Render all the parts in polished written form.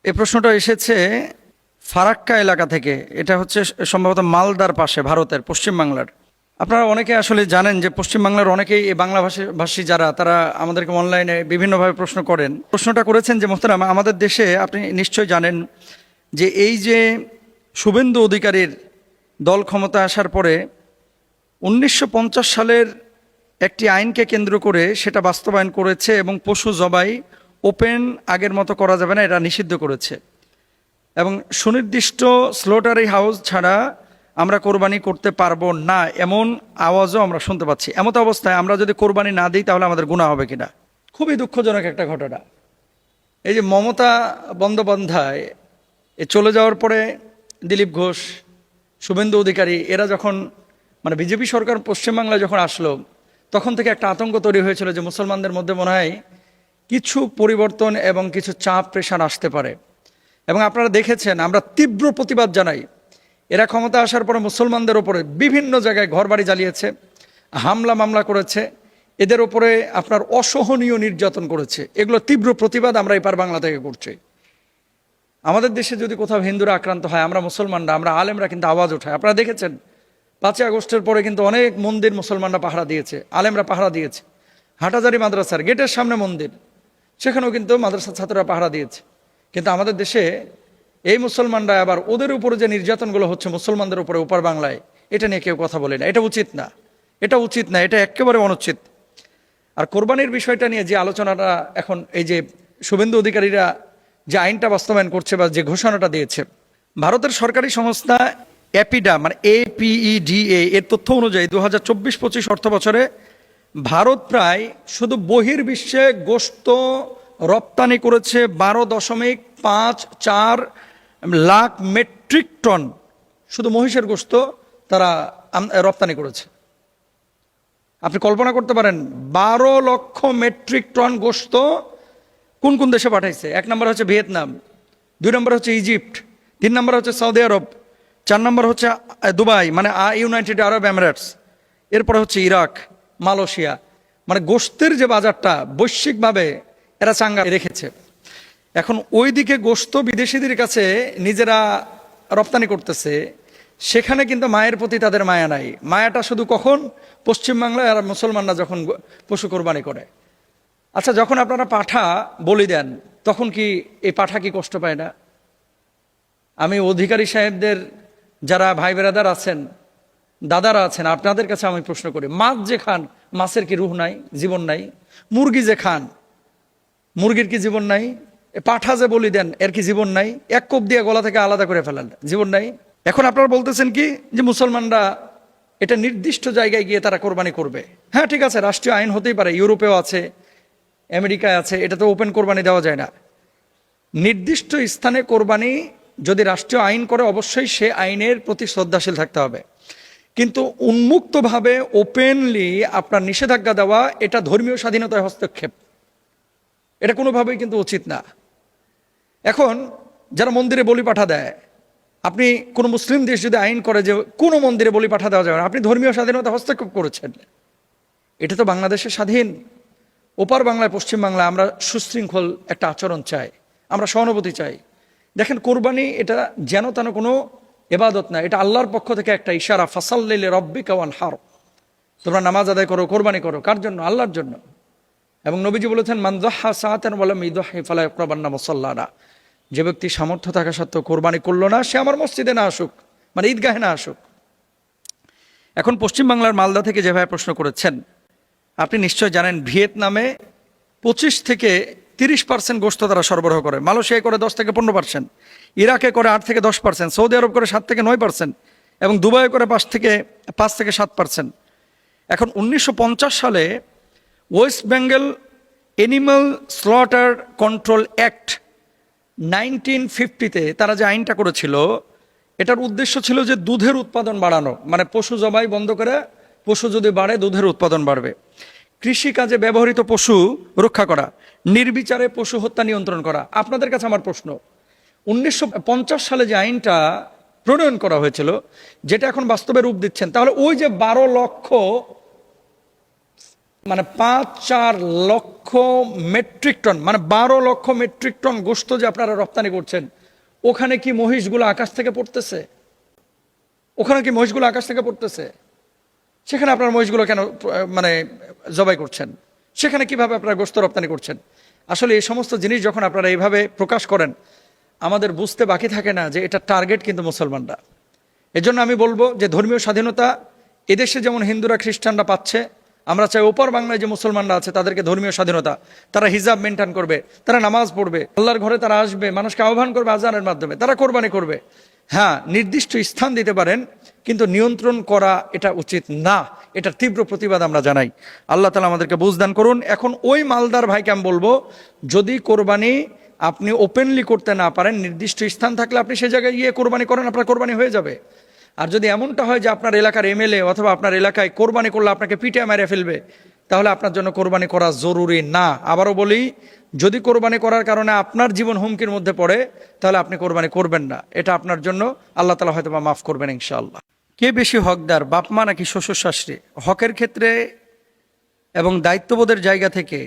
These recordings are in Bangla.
এই প্রশ্নটা এসেছে ফারাক্কা এলাকা থেকে। এটা হচ্ছে সম্ভবত মালদার পাশে, ভারতের পশ্চিম বাংলার। আপনারা অনেকে আসলে জানেন যে পশ্চিম বাংলার অনেকেই এই বাংলা ভাষী যারা, তারা আমাদেরকে অনলাইনে বিভিন্নভাবে প্রশ্ন করেন। প্রশ্নটা করেছেন যে মোহতারাম, আমাদের দেশে আপনি নিশ্চয় জানেন যে এই যে শুভেন্দু অধিকারীর দল ক্ষমতা আসার পরে 1950 সালের একটি আইনকে কেন্দ্র করে সেটা বাস্তবায়ন করেছে এবং পশু জবাই ওপেন আগের মতো করা যাবে না, এটা নিষিদ্ধ করেছে। এবং সুনির্দিষ্ট স্লোটারি হাউস ছাড়া আমরা কোরবানি করতে পারবো না, এমন আওয়াজও আমরা শুনতে পাচ্ছি। এমত অবস্থায় আমরা যদি কোরবানি না দিই তাহলে আমাদের গুনাহ হবে কিনা? খুবই দুঃখজনক একটা ঘটনা। এই যে মমতা বন্দ্যোপাধ্যায় চলে যাওয়ার পরে দিলীপ ঘোষ, শুভেন্দু অধিকারী এরা যখন বিজেপি সরকার পশ্চিমবাংলায় যখন আসলো, তখন থেকে একটা আতঙ্ক তৈরি হয়েছিল যে মুসলমানদের মধ্যে মনে হয় কিছু পরিবর্তন এবং কিছু চাপ প্রেশার আসতে পারে। এবং আপনারা দেখেছেন, আমরা তীব্র প্রতিবাদ জানাই। এরা ক্ষমতা আসার পরে মুসলমানদের ওপরে বিভিন্ন জায়গায় ঘরবাড়ি জ্বালিয়েছে, হামলা মামলা করেছে, এদের ওপরে আপনার অসহনীয় নির্যাতন করেছে। এগুলো তীব্র প্রতিবাদ আমরা এপার বাংলা থেকে করছি। আমাদের দেশে যদি কোথাও হিন্দুরা আক্রান্ত হয়, আমরা মুসলমানরা, আমরা আলেমরা কিন্তু আওয়াজ ওঠায়। আপনারা দেখেছেন 5ই আগস্টের পরে কিন্তু অনেক মন্দির মুসলমানরা পাহারা দিয়েছে, আলেমরা পাহারা দিয়েছে। হাটাজারি মাদ্রাসার গেটের সামনে মন্দির, সেখানেও কিন্তু মাদ্রাসার ছাত্ররা পাহারা দিয়েছে। কিন্তু আমাদের দেশে এই মুসলমানরা আবার ওদের উপরে যে নির্যাতনগুলো হচ্ছে মুসলমানদের উপরে ওপার বাংলায়, এটা নিয়ে কেউ কথা বলে না। এটা উচিত না, এটা উচিত না, এটা একেবারে অনুচিত। আর কোরবানির বিষয়টা নিয়ে যে আলোচনাটা এখন, এই যে শুভেন্দু অধিকারীরা যে আইনটা বাস্তবায়ন করছে বা যে ঘোষণাটা দিয়েছে, ভারতের সরকারি সংস্থা অ্যাপিডা APEDA এর তথ্য অনুযায়ী 2024-25 অর্থ বছরে ভারত প্রায় শুধু বহির্বিশ্বে গোশত রপ্তানি করেছে 12.54 লাখ মেট্রিক টন। শুধু মহিষের গোশত তারা রপ্তানি করেছে। আপনি কল্পনা করতে পারেন 12 লক্ষ মেট্রিক টন গোশত কোন কোন দেশে পাঠাইছে? 1 নম্বর হচ্ছে ভিয়েতনাম, 2 নম্বর হচ্ছে ইজিপ্ট, 3 নম্বর হচ্ছে সৌদি আরব, 4 নম্বর হচ্ছে দুবাই ইউনাইটেড আরব এমিরেটস, এরপরে হচ্ছে ইরাক, মালয়েশিয়া। গোশতের যে বাজারটা বৈশ্বিকভাবে এরা চাঙ্গা রেখেছে। এখন ওইদিকে গোশত বিদেশিদের কাছে নিজেরা রপ্তানি করতেছে, সেখানে কিন্তু মায়ের প্রতি তাদের মায়া নাই। মায়াটা শুধু কখন? পশ্চিমবাংলায় আর মুসলমানরা যখন পশু কোরবানি করে। আচ্ছা, যখন আপনারা পাঠা বলি দেন, তখন কি এই পাঠা কি কষ্ট পায় না? আমি অধিকারী সাহেবদের যারা ভাই বেরাদার আছেন, দাদারা আছেন, আপনাদের কাছে আমি প্রশ্ন করি, মাছ যে খান, মাছের কি রুহ নাই, জীবন নাই? মুরগি যে খান, মুরগির কি জীবন নাই? পাঠা যে বলি দেন, এর কি জীবন নাই? এক কোপ দিয়ে গলা থেকে আলাদা করে ফেলান, জীবন নাই? এখন আপনারা বলতেছেন কি যে মুসলমানরা এটা নির্দিষ্ট জায়গায় গিয়ে তারা কোরবানি করবে। হ্যাঁ, ঠিক আছে, রাষ্ট্রীয় আইন হতেই পারে, ইউরোপেও আছে, আমেরিকায় আছে, এটা তো ওপেন কোরবানি দেওয়া যায় না। নির্দিষ্ট স্থানে কোরবানি যদি রাষ্ট্রীয় আইন করে, অবশ্যই সে আইনের প্রতি শ্রদ্ধাশীল থাকতে হবে। কিন্তু উন্মুক্তভাবে ওপেনলি আপনার নিষেধাজ্ঞা দেওয়া, এটা ধর্মীয় স্বাধীনতায় হস্তক্ষেপ, এটা কোনোভাবেই কিন্তু উচিত না। এখন যারা মন্দিরে বলি পাঠা দেয়, আপনি কোনো মুসলিম দেশ যদি আইন করে যে কোনো মন্দিরে বলি পাঠা দেওয়া যাবে না, আপনি ধর্মীয় স্বাধীনতা হস্তক্ষেপ করেছেন। এটা তো বাংলাদেশের স্বাধীন। ওপার বাংলায়, পশ্চিম বাংলায় আমরা সুশৃঙ্খল একটা আচরণ চাই, আমরা সহানুভূতি চাই। দেখেন, কোরবানি এটা যেন তেন কোনো ইবাদত না, এটা আল্লাহর পক্ষ থেকে একটা ইশারা। ফাসাল্লি লিরাব্বিকা ওয়ানহার, তোমরা নামাজ আদায় করো, কোরবানি করো। কার জন্য? আল্লাহর জন্য। এবং নবীজি বলেছেন, মান যাহা সাআতান ওয়া লাম ইযহি ফালা ইয়াকরাবান্না মুসাল্লানা, যে ব্যক্তি সামর্থ্য থাকা সত্ত্বেও কোরবানি করলো না, সে আমার মসজিদে না আসুক, ঈদগাহে না আসুক। এখন পশ্চিম বাংলার মালদা থেকে যেভাবে প্রশ্ন করেছেন, আপনি নিশ্চয় জানেন ভিয়েতনামে 25 থেকে 30% গোশত তারা সরবরাহ করে, মালয়েশিয়ায় করে 10 থেকে 15%, ইরাকে করে 8 থেকে 10%, সৌদি আরব করে 7 থেকে 9%, এবং দুবাইয়ে করে 5 থেকে 7%। এখন 1950 সালে West Bengal Animal Slaughter Control Act 1950-তে তারা যে আইনটা করেছিল, এটার উদ্দেশ্য ছিল যে দুধের উৎপাদন বাড়ানো, পশু জবাই বন্ধ করে, পশু যদি বাড়ে দুধের উৎপাদন বাড়বে, কৃষিকাজে ব্যবহৃত পশু রক্ষা করা, নির্বিচারে পশু হত্যা নিয়ন্ত্রণ করা। আপনাদের কাছে আমার প্রশ্ন, 1950 সালে যে আইনটা প্রণয়ন করা হয়েছিল, যেটা এখন বাস্তবে রূপ দিচ্ছেন, তাহলে ওই যে 12 লক্ষ মানে 5-4 লক্ষ মেট্রিক টন, মানে 12 লক্ষ মেট্রিক টন গোশত যে আপনারা রপ্তানি করছেন, ওখানে কি মহিষগুলো আকাশ থেকে পড়তেছে? ওখানে কি মহিষগুলো আকাশ থেকে পড়তেছে? সেখানে আপনার মহিষগুলো কেন মানে জবাই করছেন? সেখানে কিভাবে আপনারা গোশত রপ্তানি করছেন? আসলে এই সমস্ত জিনিস যখন আপনারা এইভাবে প্রকাশ করেন, আমাদের বুঝতে বাকি থাকে না যে এটা টার্গেট কিন্তু মুসলমানরা। এজন্য আমি বলবো যে ধর্মীয় স্বাধীনতা এদেশে যেমন হিন্দুরা খ্রিস্টানরা পাচ্ছে, আমরা চাই ওপর বাংলায় যে মুসলমানরা আছে তাদেরকে ধর্মীয় স্বাধীনতা, তারা হিজাব মেনটেন করবে, তারা নামাজ পড়বে, আল্লাহর ঘরে তারা আসবে, মানুষকে আহ্বান করবে আজানের মাধ্যমে, তারা কোরবানি করবে। হ্যাঁ, নির্দিষ্ট স্থান দিতে পারেন, কিন্তু নিয়ন্ত্রণ করা এটা উচিত না। এটার তীব্র প্রতিবাদ আমরা জানাই। আল্লাহ তাআলা আমাদেরকে বুঝদান করুন। এখন ওই মালদার ভাইকে আমি বলবো, যদি কোরবানি আপনি ওপেনলি করতে না পারেন, নির্দিষ্ট স্থান থাকলে আপনি সে জায়গায় গিয়ে কোরবানি করেন, আপনার কোরবানি হয়ে যাবে। আর যদি এমনটা হয় যে আপনার এলাকার এমএলএ অথবা আপনার এলাকায় কোরবানি করলে আপনাকে পিঠে মেরে ফেলবে, তাহলে আপনার জন্য কোরবানি করা জরুরি না। আবারও বলি, যদি কোরবানি করার কারণে আপনার জীবন হুমকির মধ্যে পড়ে, তাহলে আপনি কোরবানি করবেন না। এটা আপনার জন্য আল্লাহ তাআলা হয়তো মাফ করবেন ইনশাআল্লাহ। কে বেশি হকদার, বাপ মা নাকি শ্বশুর শাশুড়ি? হকের ক্ষেত্রে এবং দায়িত্ববোধের জায়গা থেকে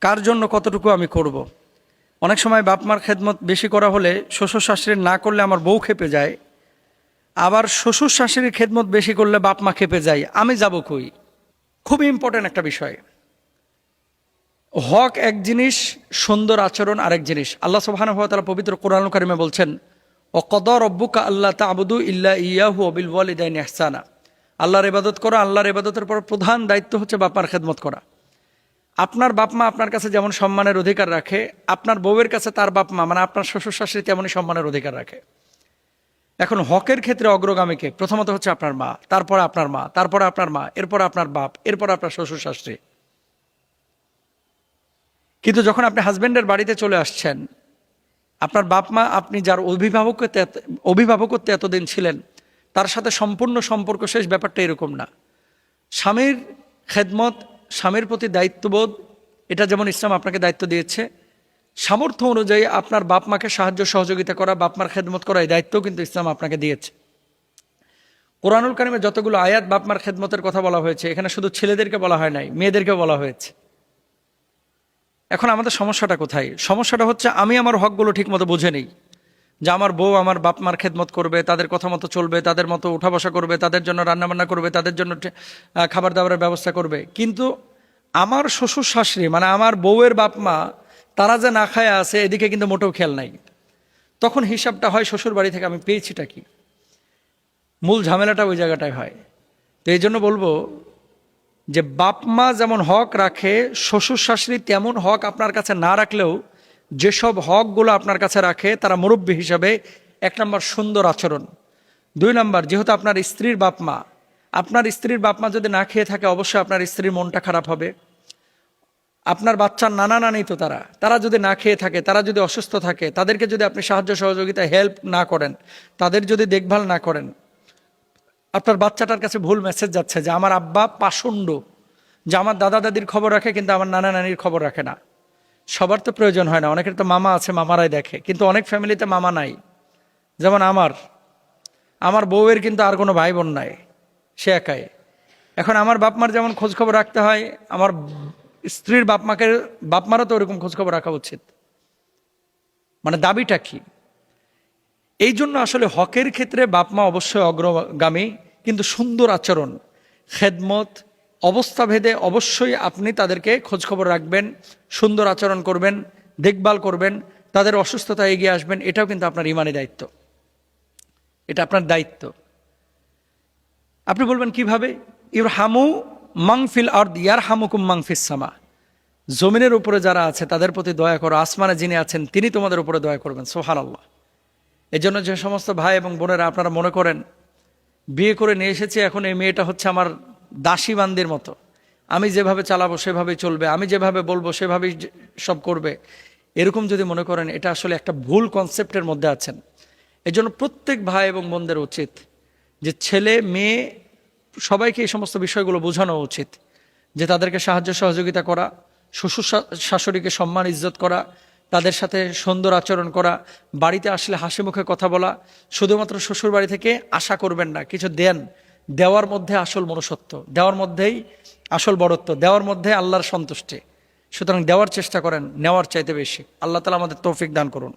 কার জন্য কতটুকু আমি করব। অনেক সময় বাপ মার খেদমত বেশি করা হলে শ্বশুর শাশুড়ির না করলে আমার বউ খেপে যায়, আবার শ্বশুর শাশুড়ির খেদমত বেশি করলে বাপ মা খেপে যায়, আমি যাব কই? খুবই ইম্পর্টেন্ট একটা বিষয়। হক এক জিনিস, সুন্দর আচরণ আরেক জিনিস। আল্লাহ সুবহানাহু ওয়া তাআলা পবিত্র কোরআনুল কারিমে বলছেন, ওয়াকাদা রাব্বুকা আল্লা তা'বুদু ইল্লা ইয়াহু ওয়া বিল ওয়ালিদাইনি ইহসানা। আল্লাহর ইবাদত করো, আল্লাহর ইবাদতের পর প্রধান দায়িত্ব হচ্ছে বাপ মার খেদমত করা। আপনার বাপ মা আপনার কাছে যেমন সম্মানের অধিকার রাখে, আপনার বউয়ের কাছে তার বাপ মা মানে আপনার শ্বশুর শাশুড়ি তেমনই সম্মানের অধিকার রাখে। এখন হকের ক্ষেত্রে অগ্রগামীকে প্রথমত হচ্ছে আপনার মা, তারপর আপনার মা, তারপর আপনার মা, এরপর আপনার বাপ, এরপর আপনার শ্বশুর শাশুড়ি। কিন্তু যখন আপনি হাজবেন্ডের বাড়িতে চলে আসছেন, আপনার বাপ মা, আপনি যার অভিভাবকত্বে এতদিন ছিলেন, তার সাথে সম্পূর্ণ সম্পর্ক শেষ, ব্যাপারটা এরকম না। স্বামীর খেদমত, স্বামীর প্রতি দায়িত্ববোধ, এটা যেমন ইসলাম আপনাকে দায়িত্ব দিয়েছে, সামর্থ্য অনুযায়ী আপনার বাপ মাকে সাহায্য সহযোগিতা করা, বাপ মার খেদমত করা, এই দায়িত্ব কিন্তু ইসলাম আপনাকে দিয়েছে। কোরআনুল কারিমে যতগুলো আয়াত বাপ মার খেদমতের কথা বলা হয়েছে, এখানে শুধু ছেলেদেরকে বলা হয় নাই, মেয়েদেরকে বলা হয়েছে। এখন আমাদের সমস্যাটা কোথায়? সমস্যাটা হচ্ছে আমি আমার হকগুলো ঠিক মতো বুঝে নেই, যে আমার বউ আমার বাপ মার খেদমত করবে, তাদের কথা মতো চলবে, তাদের মতো উঠা বসা করবে, তাদের জন্য রান্নাবান্না করবে, তাদের জন্য খাবার দাবারের ব্যবস্থা করবে। কিন্তু আমার শ্বশুর শাশুড়ি মানে আমার বউয়ের বাপ মা, তারা যে না খায় আছে, এদিকে কিন্তু মোটেও খেয়াল নাই। তখন হিসাবটা হয় শ্বশুর বাড়ি থেকে আমি পেয়েছিটা কি, মূল ঝামেলাটা ওই জায়গাটায় হয়। তো এই জন্য বলবো যে বাপ মা যেমন হক রাখে, শ্বশুর শাশুড়ি তেমন হক আপনার কাছে না রাখলেও যেসব হকগুলো আপনার কাছে রাখে, তারা মুরব্বী হিসাবে 1 নম্বর সুন্দর আচরণ, 2 নম্বর যেহেতু আপনার স্ত্রীর বাপ মা, আপনার স্ত্রীর বাপ মা যদি না খেয়ে থাকে, অবশ্যই আপনার স্ত্রীর মনটা খারাপ হবে। আপনার বাচ্চার নানা নানি তো তারা যদি না খেয়ে থাকে, তারা যদি অসুস্থ থাকে, তাদেরকে যদি আপনি সাহায্য সহযোগিতা হেল্প না করেন, তাদের যদি দেখভাল না করেন, আপনার বাচ্চাটার কাছে ভুল মেসেজ যাচ্ছে যে আমার আব্বা পাষণ্ড, যে আমার দাদা দাদির খবর রাখে কিন্তু আমার নানা নানির খবর রাখে না। সবার তো প্রয়োজন হয় না, অনেকের তো মামা আছে, মামারাই দেখে, কিন্তু অনেক ফ্যামিলিতে মামা নাই। যেমন আমার বউয়ের কিন্তু আর কোনো ভাই বোন নাই, সে একাই। এখন আমার বাপমার যেমন খোঁজখবর রাখতে হয়, আমার স্ত্রীর বাপমারও তো ওরকম খোঁজখবর রাখা উচিত। মানে দাবিটা কি? এই জন্য আসলে হকের ক্ষেত্রে বাপমা অবশ্যই অগ্রগামী, কিন্তু সুন্দর আচরণ, খেদমত, অবস্থা ভেদে অবশ্যই আপনি তাদেরকে খোঁজখবর রাখবেন, সুন্দর আচরণ করবেন, দেখভাল করবেন, তাদের অসুস্থতা এগিয়ে আসবেন। এটাও কিন্তু আপনার ইমানি দায়িত্ব, এটা আপনার দায়িত্ব। আপনি বলবেন কিভাবে? ইরহামু মাংফিল আরদ ইয়ারহামুকুম মাংফিস সামা। জমিনের উপরে যারা আছে তাদের প্রতি দয়া করো, আসমানে যিনি আছেন তিনি তোমাদের উপরে দয়া করবেন। সুবহানাল্লাহ। এই জন্য যে সমস্ত ভাই এবং বোনেরা আপনারা মনে করেন বিয়ে করে নিয়ে এসেছি, এখন এই মেয়েটা হচ্ছে আমার দাসী বান্দির মতো, আমি যেভাবে চালাবো সেভাবেই চলবে, আমি যেভাবে বলবো সেভাবেই সব করবে, এরকম যদি মনে করেন, এটা আসলে একটা ভুল কনসেপ্টের মধ্যে আছেন। এই জন্য প্রত্যেক ভাই এবং বোনদের উচিত যে ছেলে মেয়ে সবাইকে এই সমস্ত বিষয়গুলো বোঝানো উচিত, যে তাদেরকে সাহায্য সহযোগিতা করা, শ্বশুর শাশুড়িকে সম্মান ইজ্জত করা, তাদের সাথে সুন্দর আচরণ করা, বাড়িতে আসলে হাসি মুখে কথা বলা। শুধুমাত্র শ্বশুর বাড়ি থেকে আশা করবেন না কিছু দেওয়ার মধ্যে আসল মনুষ্যত্ব, দেওয়ার মধ্যেই আসল বড়ত্ব দেওয়ার মধ্যে আল্লাহর সন্তুষ্টি। সুতরাং দেওয়ার চেষ্টা করেন, নেওয়ার চাইতে বেশি। আল্লাহ তাআলা আমাদের তৌফিক দান করুন।